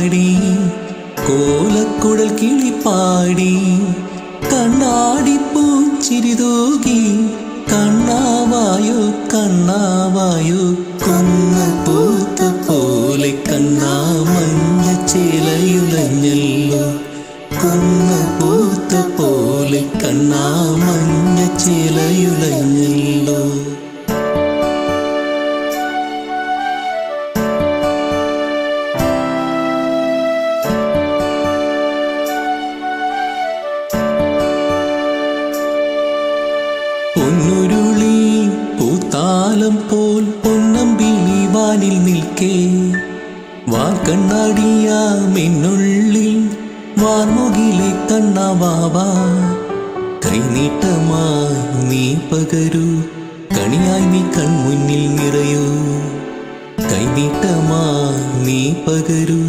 പാടി കോലക്കുഴൽ കിളിപ്പാടി കണ്ണാടി പൂച്ചിരി തൂകി കണ്ണാവായോ കണ്ണാവായോ കൊന്ന പൂത്ത പോലെ കണ്ണാ മഞ്ഞ ചിലയുലഞ്ഞല്ലോ കൊന്ന പൂത്ത പോലെ കണ്ണാ മഞ്ഞ ചിലയുലഞ്ഞല്ലോ പൊന്നുരുളി പൂത്താലം പോൽ പൊന്നമ്പിളി വാനിൽ നിൽക്കേ വാൽക്കണ്ണാടിയാമെന്നുള്ളിൽ വാർമുകിലെ കണ്ണാവാവാ കൈനീട്ടമായി നീ പകരൂ കണിയായി നീ കൺമുന്നിൽ നിറയൂ കൈനീട്ടമായി നീ പകരൂ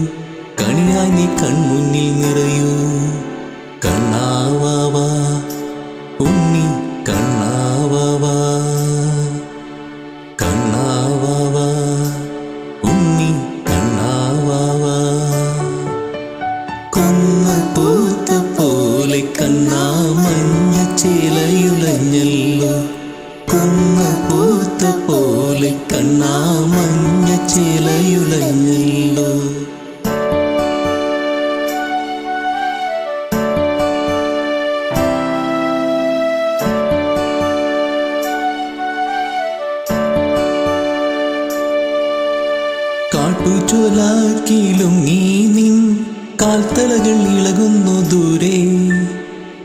കണിയായി നീ കൺമുന്നിൽ നിറയൂ കണ്ണാവാവാ ഉണ്ണി കണ്ണാവാവാ കണ്ണാവാവാ ഉണ്ണി കണ്ണാവാവാ കൊന്ന പൂത്ത പോലെ കണ്ണാ മഞ്ഞ ചിലയുലഞ്ഞല്ലോ കൊന്ന പൂത്ത പോലെ കണ്ണാ മഞ്ഞ ചിലയുലഞ്ഞല്ലോ കാട്ടുചോലാക്കിലുങ്ങി നിൻ കാൽത്തലകൾ ഇളകുന്നു ദൂരെ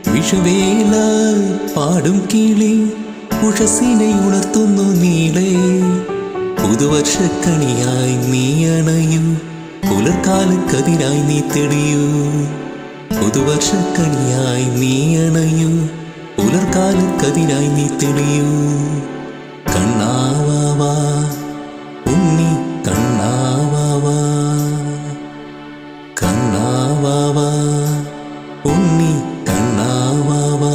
വിഷുവേല പാടും കിളി ഉഷസിനെ ഉണർത്തുന്നു നീളെ പുതുവർഷക്കണിയായി നീ അണയൂ പുലർക്കാലക്കതിനായി നീ തെളിയൂ പുതുവർഷക്കണിയായി നീ അണയൂ പുലർക്കാലക്കതിനായി നീ തെളിയൂ കണ്ണാവാവാ ഉണ്ണി കണ്ണാവാവാ കണ്ണാവാവാ ഉണ്ണി കണ്ണാവാവാ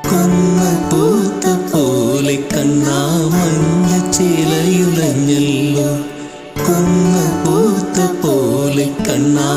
കൊന്ന പൂത്ത പോലെ കണ്ണാ മഞ്ഞ ചിലയുലഞ്ഞല്ലോ കൊന്ന പൂത്ത പോലെ കണ്ണാ